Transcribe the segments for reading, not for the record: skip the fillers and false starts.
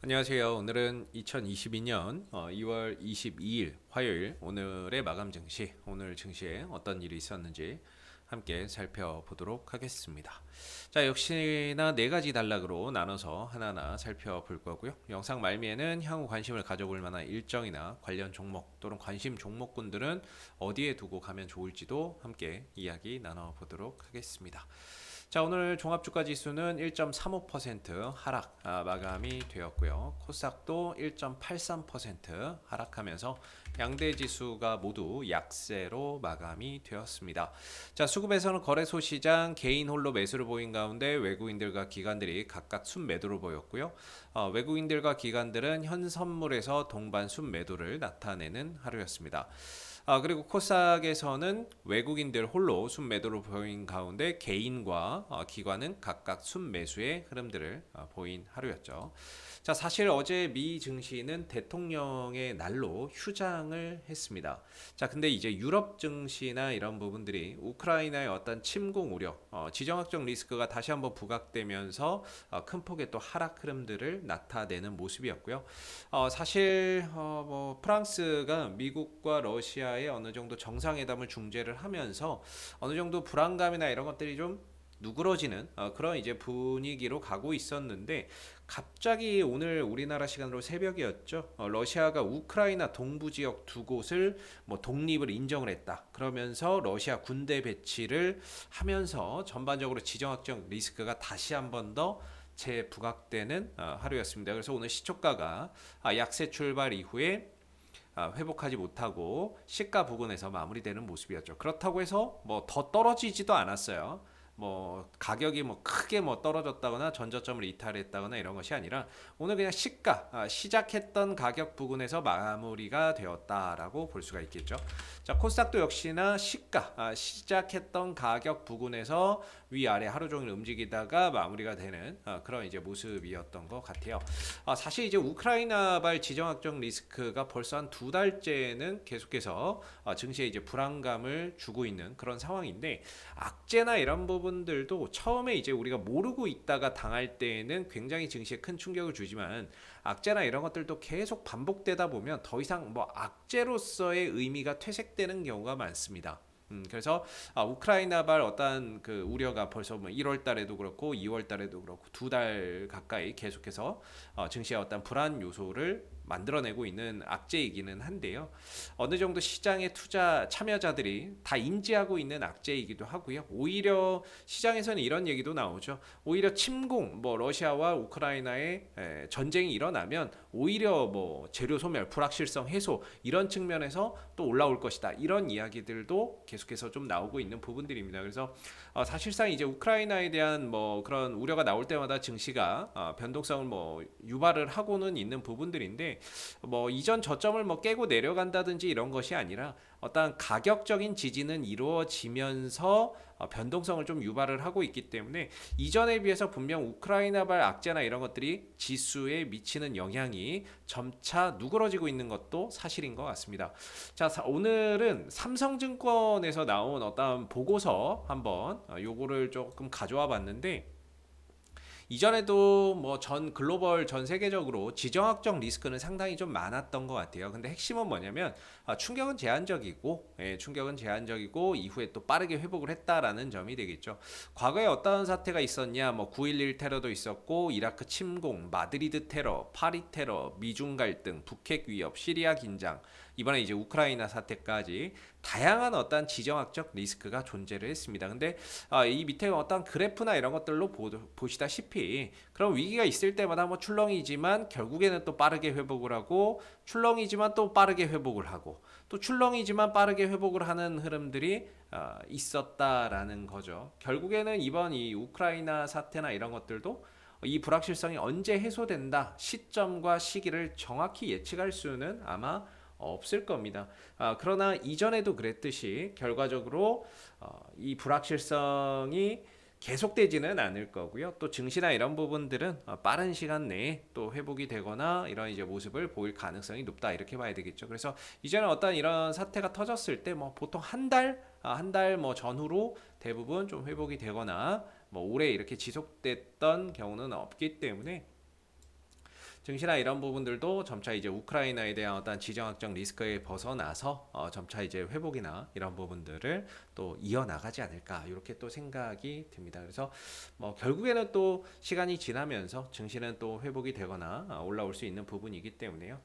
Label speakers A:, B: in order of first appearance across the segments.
A: 안녕하세요. 오늘은 2022년 2월 22일 화요일 오늘의 마감 증시, 오늘 증시에 어떤 일이 있었는지 함께 살펴보도록 하겠습니다. 자, 역시나 네 가지 단락으로 나눠서 하나하나 살펴볼 거고요. 영상 말미에는 향후 관심을 가져볼 만한 일정이나 관련 종목 또는 관심 종목군들은 어디에 두고 가면 좋을지도 함께 이야기 나눠보도록 하겠습니다. 자, 오늘 종합주가 지수는 1.35% 하락 마감이 되었고요. 코스닥도 1.83% 하락하면서 양대 지수가 모두 약세로 마감이 되었습니다. 자, 수급에서는 거래소 시장 개인 홀로 매수를 보인 가운데 외국인들과 기관들이 각각 순매도를 보였고요. 외국인들과 기관들은 현 선물에서 동반 순매도를 나타내는 하루였습니다. 그리고 코스닥에서는 외국인들 홀로 순매도를 보인 가운데 개인과 기관은 각각 순매수의 흐름들을 보인 하루였죠. 자, 사실 어제 미 증시는 대통령의 날로 휴장을 했습니다. 자, 근데 이제 유럽 증시나 이런 부분들이 우크라이나의 어떤 침공 우려, 지정학적 리스크가 다시 한번 부각되면서 큰 폭의 또 하락 흐름들을 나타내는 모습이었고요. 사실 뭐 프랑스가 미국과 러시아의 어느 정도 정상회담을 중재를 하면서 어느 정도 불안감이나 이런 것들이 좀 누그러지는 그런 이제 분위기로 가고 있었는데 갑자기 오늘 우리나라 시간으로 새벽이었죠. 러시아가 우크라이나 동부 지역 두 곳을 뭐 독립을 인정을 했다. 그러면서 러시아 군대 배치를 하면서 전반적으로 지정학적 리스크가 다시 한 번 더 재부각되는 하루였습니다. 그래서 오늘 시초가가 약세 출발 이후에 회복하지 못하고 시가 부근에서 마무리되는 모습이었죠. 그렇다고 해서 뭐 더 떨어지지도 않았어요. 뭐 가격이 뭐 크게 뭐 떨어졌다거나 전저점을 이탈했다거나 이런 것이 아니라 오늘 그냥 시가 시작했던 가격 부근에서 마무리가 되었다라고 볼 수가 있겠죠. 자, 코스닥도 역시나 시가 시작했던 가격 부근에서 위아래 하루 종일 움직이다가 마무리가 되는 그런 이제 모습이었던 것 같아요. 사실 이제 우크라이나발 지정학적 리스크가 벌써 한 두 달째는 계속해서 증시에 이제 불안감을 주고 있는 그런 상황인데 악재나 이런 부분들도 처음에 이제 우리가 모르고 있다가 당할 때에는 굉장히 증시에 큰 충격을 주지만 악재나 이런 것들도 계속 반복되다 보면 더 이상 뭐 악재로서의 의미가 퇴색되는 경우가 많습니다. 그래서 우크라이나발 어떤 그 우려가 벌써 뭐 1월 달에도 그렇고 2월 달에도 그렇고 두 달 가까이 계속해서 증시의 어떤 불안 요소를 만들어내고 있는 악재이기는 한데요. 어느 정도 시장의 투자 참여자들이 다 인지하고 있는 악재이기도 하고요. 오히려 시장에서는 이런 얘기도 나오죠. 오히려 침공, 뭐 러시아와 우크라이나의 전쟁이 일어나면 오히려 뭐 재료 소멸, 불확실성 해소 이런 측면에서 또 올라올 것이다. 이런 이야기들도 계속해서 좀 나오고 있는 부분들입니다. 그래서 사실상 이제 우크라이나에 대한 뭐 그런 우려가 나올 때마다 증시가 변동성을 뭐 유발을 하고는 있는 부분들인데 뭐 이전 저점을 뭐 깨고 내려간다든지 이런 것이 아니라 어떤 가격적인 지지는 이루어지면서 변동성을 좀 유발을 하고 있기 때문에 이전에 비해서 분명 우크라이나발 악재나 이런 것들이 지수에 미치는 영향이 점차 누그러지고 있는 것도 사실인 것 같습니다. 자, 오늘은 삼성증권에서 나온 어떤 보고서 한번 요거를 조금 가져와 봤는데 이전에도 뭐 전 글로벌 전 세계적으로 지정학적 리스크는 상당히 좀 많았던 것 같아요. 근데 핵심은 뭐냐면 충격은 제한적이고 충격은 제한적이고 이후에 또 빠르게 회복을 했다라는 점이 되겠죠. 과거에 어떤 사태가 있었냐? 뭐 9.11 테러도 있었고 이라크 침공, 마드리드 테러, 파리 테러, 미중 갈등, 북핵 위협, 시리아 긴장, 이번에 이제 우크라이나 사태까지 다양한 어떤 지정학적 리스크가 존재를 했습니다. 근데 이 밑에 어떤 그래프나 이런 것들로 보시다시피 그런 위기가 있을 때마다 뭐 출렁이지만 결국에는 또 빠르게 회복을 하고 출렁이지만 또 빠르게 회복을 하고 또 출렁이지만 빠르게 회복을 하는 흐름들이 있었다라는 거죠. 결국에는 이번 이 우크라이나 사태나 이런 것들도 이 불확실성이 언제 해소된다 시점과 시기를 정확히 예측할 수는 아마 없을 겁니다. 그러나 이전에도 그랬듯이 결과적으로 이 불확실성이 계속되지는 않을 거고요. 또 증시나 이런 부분들은 빠른 시간 내에 또 회복이 되거나 이런 이제 모습을 보일 가능성이 높다 이렇게 봐야 되겠죠. 그래서 이제는 어떤 이런 사태가 터졌을 때 뭐 보통 한 달 뭐 전후로 대부분 좀 회복이 되거나 뭐 오래 이렇게 지속됐던 경우는 없기 때문에 증시나 이런 부분들도 점차 이제 우크라이나에 대한 어떤 지정학적 리스크에 벗어나서 점차 이제 회복이나 이런 부분들을 또 이어나가지 않을까 이렇게 또 생각이 듭니다. 그래서 뭐 결국에는 또 시간이 지나면서 증시는 또 회복이 되거나 올라올 수 있는 부분이기 때문에요.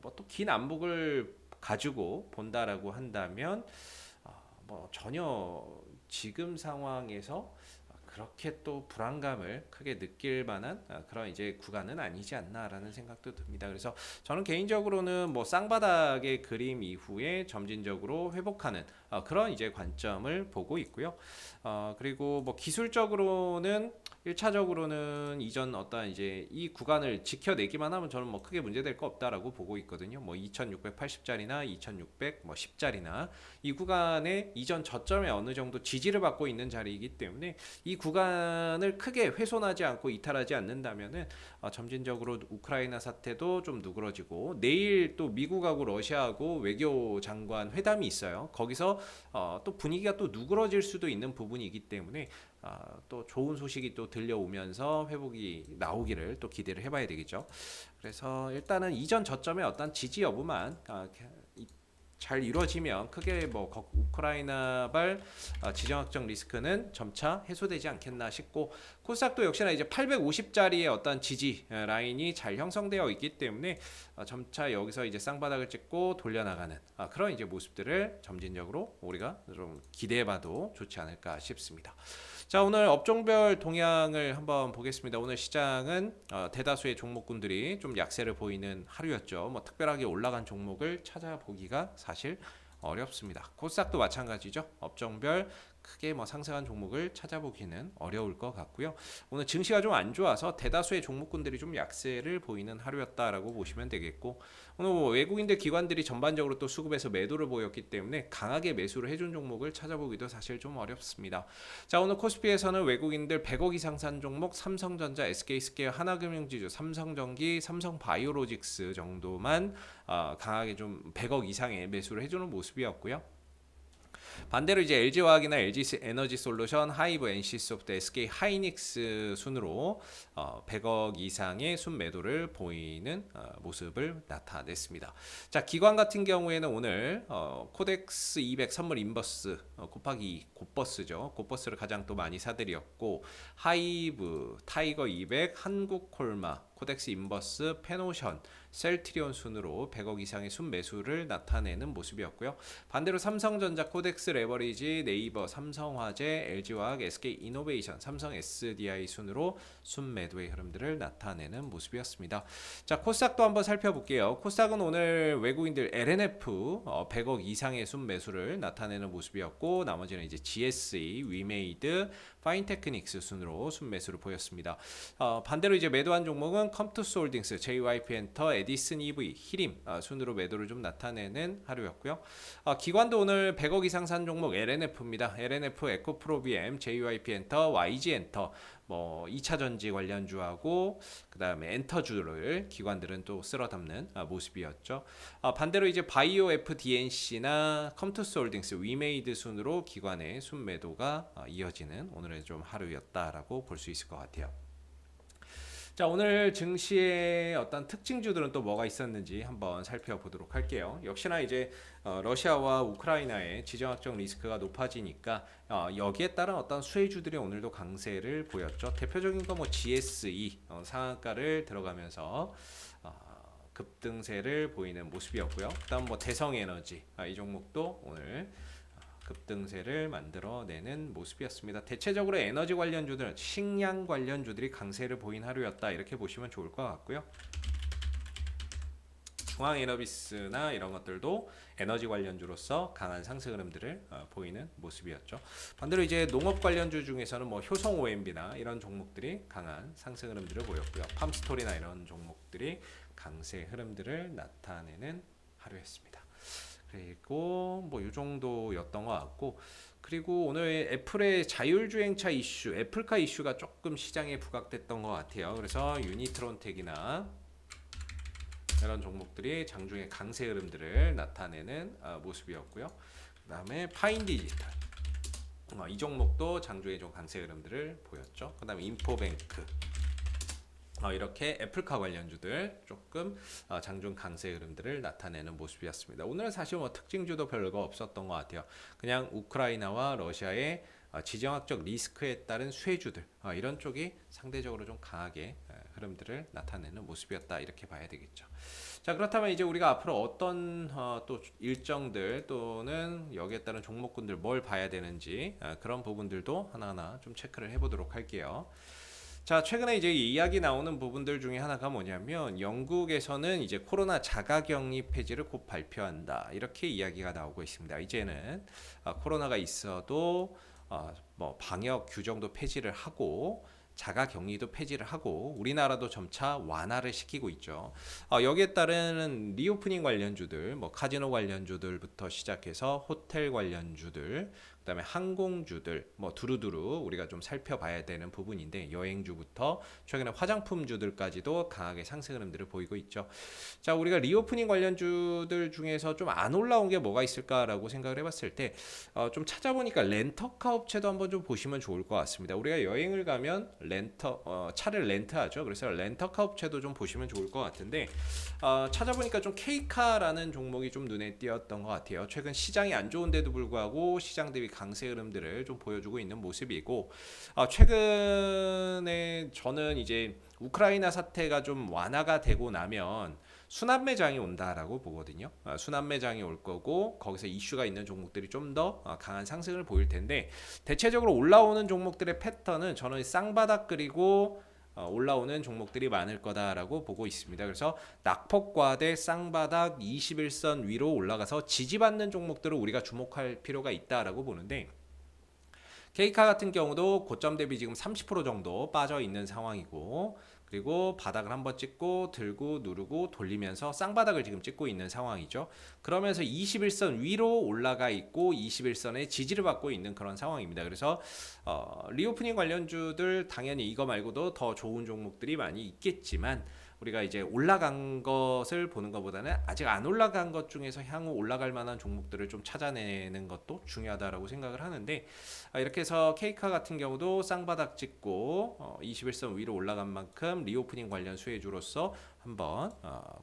A: 뭐 또 긴 안목을 가지고 본다라고 한다면 뭐 전혀 지금 상황에서 그렇게 또 불안감을 크게 느낄 만한 그런 이제 구간은 아니지 않나라는 생각도 듭니다. 그래서 저는 개인적으로는 뭐 쌍바닥의 그림 이후에 점진적으로 회복하는 그런 이제 관점을 보고 있고요. 그리고 뭐 기술적으로는 1차적으로는 이전 어떤 이제 이 구간을 지켜내기만 하면 저는 뭐 크게 문제될 거 없다라고 보고 있거든요. 뭐 2680짜리나 2610짜리나 이 구간의 이전 저점에 어느 정도 지지를 받고 있는 자리이기 때문에 이 구간을 크게 훼손하지 않고 이탈하지 않는다면은 점진적으로 우크라이나 사태도 좀 누그러지고 내일 또 미국하고 러시아하고 외교 장관 회담이 있어요. 거기서 또 분위기가 또 누그러질 수도 있는 부분이기 때문에 또 좋은 소식이 또 들려오면서 회복이 나오기를 또 기대를 해봐야 되겠죠. 그래서 일단은 이전 저점의 어떤 지지 여부만 잘 이루어지면 크게 뭐 우크라이나발 지정학적 리스크는 점차 해소되지 않겠나 싶고, 코스닥도 역시나 이제 850짜리의 어떤 지지 라인이 잘 형성되어 있기 때문에 점차 여기서 이제 쌍바닥을 찍고 돌려나가는 그런 이제 모습들을 점진적으로 우리가 좀 기대해봐도 좋지 않을까 싶습니다. 자, 오늘 업종별 동향을 한번 보겠습니다. 오늘 시장은 대다수의 종목군들이 좀 약세를 보이는 하루였죠. 뭐 특별하게 올라간 종목을 찾아보기가 사실 어렵습니다. 코스닥도 마찬가지죠. 업종별 크게 뭐 상승한 종목을 찾아보기는 어려울 것 같고요. 오늘 증시가 좀 안 좋아서 대다수의 종목군들이 좀 약세를 보이는 하루였다라고 보시면 되겠고, 오늘 뭐 외국인들 기관들이 전반적으로 또 수급에서 매도를 보였기 때문에 강하게 매수를 해준 종목을 찾아보기도 사실 좀 어렵습니다. 자, 오늘 코스피에서는 외국인들 100억 이상 산 종목 삼성전자, SK스퀘어, 하나금융지주, 삼성전기, 삼성바이오로직스 정도만 강하게 좀 100억 이상의 매수를 해주는 모습이었고요. 반대로 이제 LG화학이나 LG에너지솔루션, 하이브, NC소프트, SK하이닉스 순으로 100억 이상의 순매도를 보이는 모습을 나타냈습니다. 자, 기관 같은 경우에는 오늘 코덱스 200 선물 인버스 곱하기 곱버스죠. 곱버스를 가장 또 많이 사들였고, 하이브, 타이거 200, 한국콜마, 코덱스 인버스, 페노션, 셀트리온 순으로 100억 이상의 순매수를 나타내는 모습이었고요. 반대로 삼성전자, 코덱스 레버리지, 네이버, 삼성화재, LG화학, SK이노베이션, 삼성 SDI 순으로 순매도의 흐름들을 나타내는 모습이었습니다. 자, 코스닥도 한번 살펴볼게요. 코스닥은 오늘 외국인들 LNF 100억 이상의 순매수를 나타내는 모습이었고, 나머지는 이제 GSE, 위메이드, 파인테크닉스 순으로 순매수를 보였습니다. 반대로 이제 매도한 종목은 컴투스홀딩스, JYP엔터, 에디슨 EV, 히림 순으로 매도를 좀 나타내는 하루였고요. 기관도 오늘 100억 이상 산 종목 LNF입니다. LNF, 에코프로비엠, JYP엔터, YG엔터, 뭐 2차 전지 관련주하고 그 다음에 엔터주를 기관들은 또 쓸어 담는 모습이었죠. 반대로 이제 바이오 FDNC나 컴투스홀딩스, 위메이드 순으로 기관의 순매도가 이어지는 오늘의 좀 하루였다라고 볼 수 있을 것 같아요. 자, 오늘 증시의 어떤 특징주들은 또 뭐가 있었는지 한번 살펴보도록 할게요. 역시나 이제 러시아와 우크라이나의 지정학적 리스크가 높아지니까 여기에 따른 어떤 수혜주들이 오늘도 강세를 보였죠. 대표적인 거 뭐 GSE 상한가를 들어가면서 급등세를 보이는 모습이었고요. 그다음 뭐 대성에너지 이 종목도 오늘 급등세를 만들어내는 모습이었습니다. 대체적으로 에너지 관련주들, 식량 관련주들이 강세를 보인 하루였다 이렇게 보시면 좋을 것 같고요. 중앙에너비스나 이런 것들도 에너지 관련주로서 강한 상승 흐름들을 보이는 모습이었죠. 반대로 이제 농업 관련주 중에서는 뭐 효성 OMB나 이런 종목들이 강한 상승 흐름들을 보였고요. 팜스토리나 이런 종목들이 강세 흐름들을 나타내는 하루였습니다. 그리고 뭐 이 정도였던 것 같고, 그리고 오늘 애플의 자율주행차 이슈, 애플카 이슈가 조금 시장에 부각됐던 것 같아요. 그래서 유니트론텍이나 이런 종목들이 장중에 강세 흐름들을 나타내는 모습이었고요. 그 다음에 파인디지털 이 종목도 장중에 좀 강세 흐름들을 보였죠. 그 다음에 인포뱅크 이렇게 애플카 관련주들 조금 장중 강세 흐름들을 나타내는 모습이었습니다. 오늘은 사실 뭐 특징주도 별거 없었던 것 같아요. 그냥 우크라이나와 러시아의 지정학적 리스크에 따른 수혜주들 이런 쪽이 상대적으로 좀 강하게 흐름들을 나타내는 모습이었다 이렇게 봐야 되겠죠. 자, 그렇다면 이제 우리가 앞으로 어떤 또 일정들 또는 여기에 따른 종목군들 뭘 봐야 되는지 그런 부분들도 하나하나 좀 체크를 해보도록 할게요. 자, 최근에 이제 이야기 나오는 부분들 중에 하나가 뭐냐면 영국에서는 이제 코로나 자가격리 폐지를 곧 발표한다 이렇게 이야기가 나오고 있습니다. 이제는 코로나가 있어도 뭐 방역 규정도 폐지를 하고 자가격리도 폐지를 하고 우리나라도 점차 완화를 시키고 있죠. 여기에 따른 리오프닝 관련주들, 뭐 카지노 관련주들부터 시작해서 호텔 관련주들, 그다음에 항공주들, 뭐 두루두루 우리가 좀 살펴봐야 되는 부분인데 여행주부터 최근에 화장품주들까지도 강하게 상승 흐름들을 보이고 있죠. 자, 우리가 리오프닝 관련주들 중에서 좀 안 올라온 게 뭐가 있을까라고 생각을 해봤을 때 좀 찾아보니까 렌터카 업체도 한번 좀 보시면 좋을 것 같습니다. 우리가 여행을 가면 차를 렌트하죠. 그래서 렌터카 업체도 좀 보시면 좋을 것 같은데 찾아보니까 좀 K카라는 종목이 좀 눈에 띄었던 것 같아요. 최근 시장이 안 좋은데도 불구하고 시장 대비 강세 흐름들을 좀 보여주고 있는 모습이고 최근에 저는 이제 우크라이나 사태가 좀 완화가 되고 나면 순환 매장이 온다라고 보거든요. 순환 매장이 올 거고 거기서 이슈가 있는 종목들이 좀 더 강한 상승을 보일 텐데 대체적으로 올라오는 종목들의 패턴은 저는 쌍바닥 그리고 올라오는 종목들이 많을 거다라고 보고 있습니다. 그래서 낙폭과대 쌍바닥 21선 위로 올라가서 지지받는 종목들을 우리가 주목할 필요가 있다라고 보는데 K카 같은 경우도 고점 대비 지금 30% 정도 빠져 있는 상황이고 그리고 바닥을 한번 찍고 들고 누르고 돌리면서 쌍바닥을 지금 찍고 있는 상황이죠. 그러면서 21선 위로 올라가 있고 21선의 지지를 받고 있는 그런 상황입니다. 그래서 리오프닝 관련주들 당연히 이거 말고도 더 좋은 종목들이 많이 있겠지만 우리가 이제 올라간 것을 보는 것보다는 아직 안 올라간 것 중에서 향후 올라갈 만한 종목들을 좀 찾아내는 것도 중요하다라고 생각을 하는데 이렇게 해서 K카 같은 경우도 쌍바닥 찍고 21선 위로 올라간 만큼 리오프닝 관련 수혜주로서 한번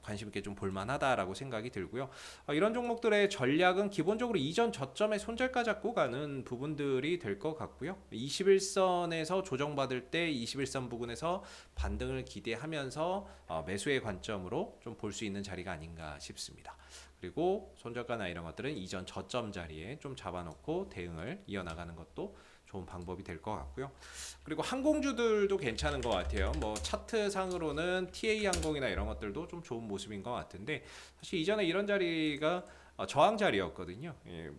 A: 관심 있게 좀 볼만하다라고 생각이 들고요. 이런 종목들의 전략은 기본적으로 이전 저점에 손절가 잡고 가는 부분들이 될 것 같고요. 21선에서 조정받을 때 21선 부근에서 반등을 기대하면서 매수의 관점으로 좀 볼 수 있는 자리가 아닌가 싶습니다. 그리고 손절가나 이런 것들은 이전 저점 자리에 좀 잡아놓고 대응을 이어나가는 것도 좋은 방법이 될 것 같고요. 그리고 항공주들도 괜찮은 것 같아요. 뭐 차트상으로는 TA 항공이나 이런 것들도 좀 좋은 모습인 것 같은데 사실 이전에 이런 자리가 저항 자리였거든요. 예,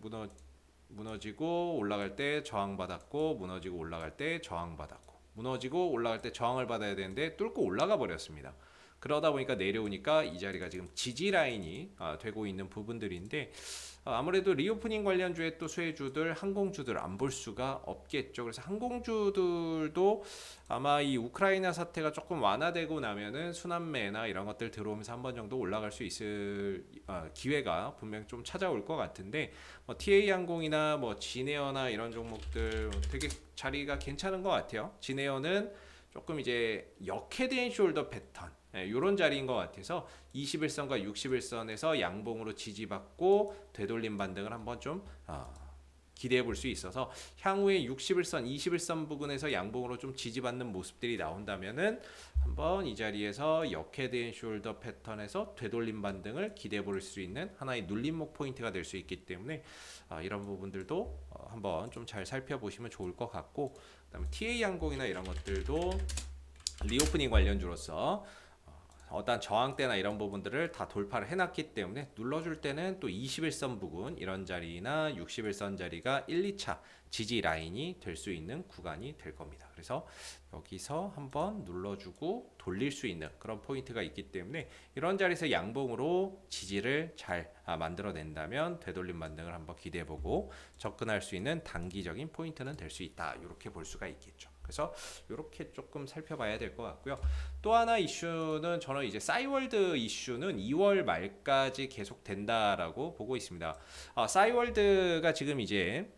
A: 무너지고 올라갈 때 저항받았고 무너지고 올라갈 때 저항받았고 무너지고 올라갈 때 저항을 받아야 되는데 뚫고 올라가 버렸습니다. 그러다 보니까 내려오니까 이 자리가 지금 지지 라인이 되고 있는 부분들인데 아무래도 리오프닝 관련주의 또 수혜주들 항공주들 안 볼 수가 없겠죠. 그래서 항공주들도 아마 이 우크라이나 사태가 조금 완화되고 나면은 순환매나 이런 것들 들어오면서 한 번 정도 올라갈 수 있을 기회가 분명 좀 찾아올 것 같은데 뭐 TA 항공이나 뭐 진에어나 이런 종목들 되게 자리가 괜찮은 것 같아요. 진에어는 조금 이제 역헤드앤 숄더 패턴 이런 자리인 것 같아서 21선과 61선에서 양봉으로 지지받고 되돌림 반등을 한번 좀 기대해 볼 수 있어서 향후에 61선, 21선 부근에서 양봉으로 좀 지지받는 모습들이 나온다면은 한번 이 자리에서 역헤드앤숄더 패턴에서 되돌림 반등을 기대해 볼 수 있는 하나의 눌림목 포인트가 될 수 있기 때문에 이런 부분들도 한번 좀 잘 살펴보시면 좋을 것 같고 그다음에 TA 항공이나 이런 것들도 리오프닝 관련주로서 어떤 저항대나 이런 부분들을 다 돌파를 해놨기 때문에 눌러줄 때는 또 21선 부근 이런 자리나 61선 자리가 1, 2차 지지 라인이 될 수 있는 구간이 될 겁니다. 그래서 여기서 한번 눌러주고 돌릴 수 있는 그런 포인트가 있기 때문에 이런 자리에서 양봉으로 지지를 잘 만들어낸다면 되돌림 반등을 한번 기대해보고 접근할 수 있는 단기적인 포인트는 될 수 있다. 이렇게 볼 수가 있겠죠. 그래서 이렇게 조금 살펴봐야 될 것 같고요. 또 하나 이슈는 저는 이제 싸이월드 이슈는 2월 말까지 계속 된다라고 보고 있습니다. 싸이월드가 지금 이제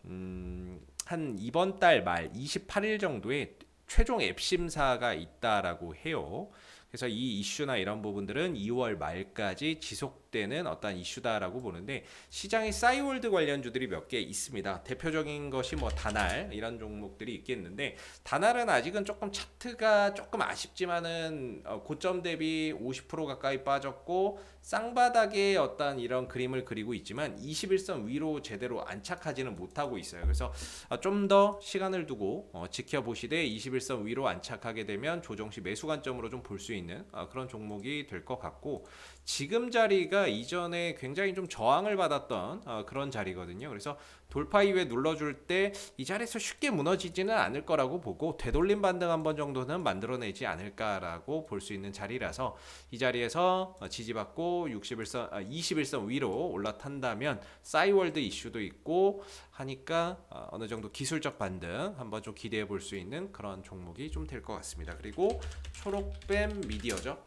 A: 한 이번 달 말 28일 정도에 최종 앱 심사가 있다라고 해요. 그래서 이 이슈나 이런 부분들은 2월 말까지 지속되는 어떤 이슈다라고 보는데 시장에 싸이월드 관련주들이 몇 개 있습니다. 대표적인 것이 뭐 다날 이런 종목들이 있겠는데 다날은 아직은 조금 차트가 조금 아쉽지만은 고점 대비 50% 가까이 빠졌고 쌍바닥의 어떤 이런 그림을 그리고 있지만 21선 위로 제대로 안착하지는 못하고 있어요. 그래서 좀 더 시간을 두고 지켜보시되 21선 위로 안착하게 되면 조정시 매수 관점으로 좀 볼 수 있는 그런 종목이 될 것 같고 지금 자리가 이전에 굉장히 좀 저항을 받았던 그런 자리거든요. 그래서 돌파 이후에 눌러줄 때 이 자리에서 쉽게 무너지지는 않을 거라고 보고 되돌림 반등 한 번 정도는 만들어내지 않을까라고 볼 수 있는 자리라서 이 자리에서 지지받고 21선 위로 올라탄다면 싸이월드 이슈도 있고 하니까 어느 정도 기술적 반등 한번 좀 기대해 볼 수 있는 그런 종목이 좀 될 것 같습니다. 그리고 초록뱀 미디어죠.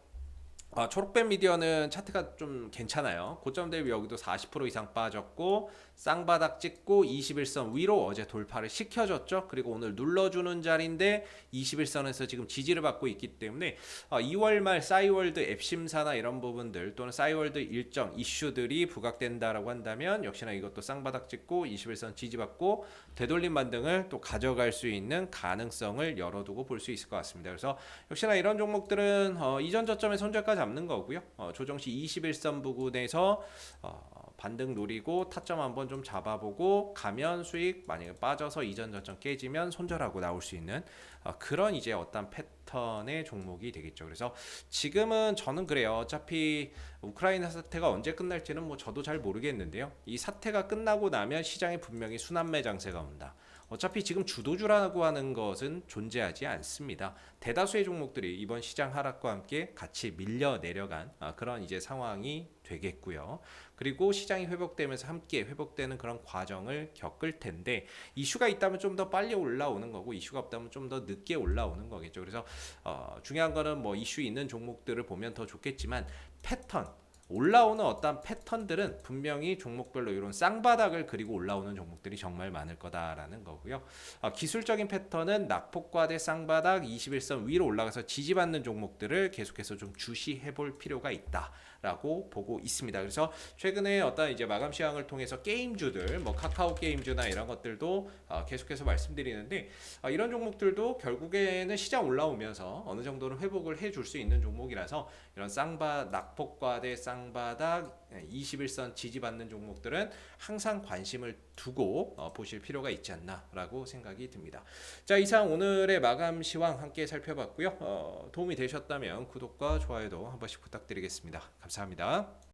A: 초록뱀 미디어는 차트가 좀 괜찮아요. 고점 대비 여기도 40% 이상 빠졌고 쌍바닥 찍고 21선 위로 어제 돌파를 시켜줬죠. 그리고 오늘 눌러주는 자리인데 21선에서 지금 지지를 받고 있기 때문에 2월 말 싸이월드 앱 심사나 이런 부분들 또는 싸이월드 일정 이슈들이 부각된다라고 한다면 역시나 이것도 쌍바닥 찍고 21선 지지받고 되돌림 반등을 또 가져갈 수 있는 가능성을 열어두고 볼 수 있을 것 같습니다. 그래서 역시나 이런 종목들은 이전 저점에 손절가 잡는 거고요. 조정시 21선 부근에서 반등 노리고 타점 한번 좀 잡아보고 가면 수익 만약에 빠져서 이전 저점 깨지면 손절하고 나올 수 있는 그런 이제 어떤 패턴의 종목이 되겠죠. 그래서 지금은 저는 그래요. 어차피 우크라이나 사태가 언제 끝날지는 뭐 저도 잘 모르겠는데요. 이 사태가 끝나고 나면 시장에 분명히 순환매 장세가 온다. 어차피 지금 주도주라고 하는 것은 존재하지 않습니다. 대다수의 종목들이 이번 시장 하락과 함께 같이 밀려 내려간 그런 이제 상황이 되겠고요. 그리고 시장이 회복되면서 함께 회복되는 그런 과정을 겪을 텐데 이슈가 있다면 좀 더 빨리 올라오는 거고 이슈가 없다면 좀 더 늦게 올라오는 거겠죠. 그래서 중요한 거는 뭐 이슈 있는 종목들을 보면 더 좋겠지만 패턴 올라오는 어떤 패턴들은 분명히 종목별로 이런 쌍바닥을 그리고 올라오는 종목들이 정말 많을 거다라는 거고요. 기술적인 패턴은 낙폭과대 쌍바닥 21선 위로 올라가서 지지받는 종목들을 계속해서 좀 주시해 볼 필요가 있다라고 보고 있습니다. 그래서 최근에 어떤 이제 마감 시황을 통해서 게임주들 뭐 카카오 게임주나 이런 것들도 계속해서 말씀드리는데 이런 종목들도 결국에는 시장 올라오면서 어느 정도는 회복을 해줄 수 있는 종목이라서 이런 낙폭과대 쌍바닥 21선 지지받는 종목들은 항상 관심을 두고 보실 필요가 있지 않나라고 생각이 듭니다. 자, 이상 오늘의 마감 시황 함께 살펴봤고요. 도움이 되셨다면 구독과 좋아요도 한 번씩 부탁드리겠습니다. 감사합니다.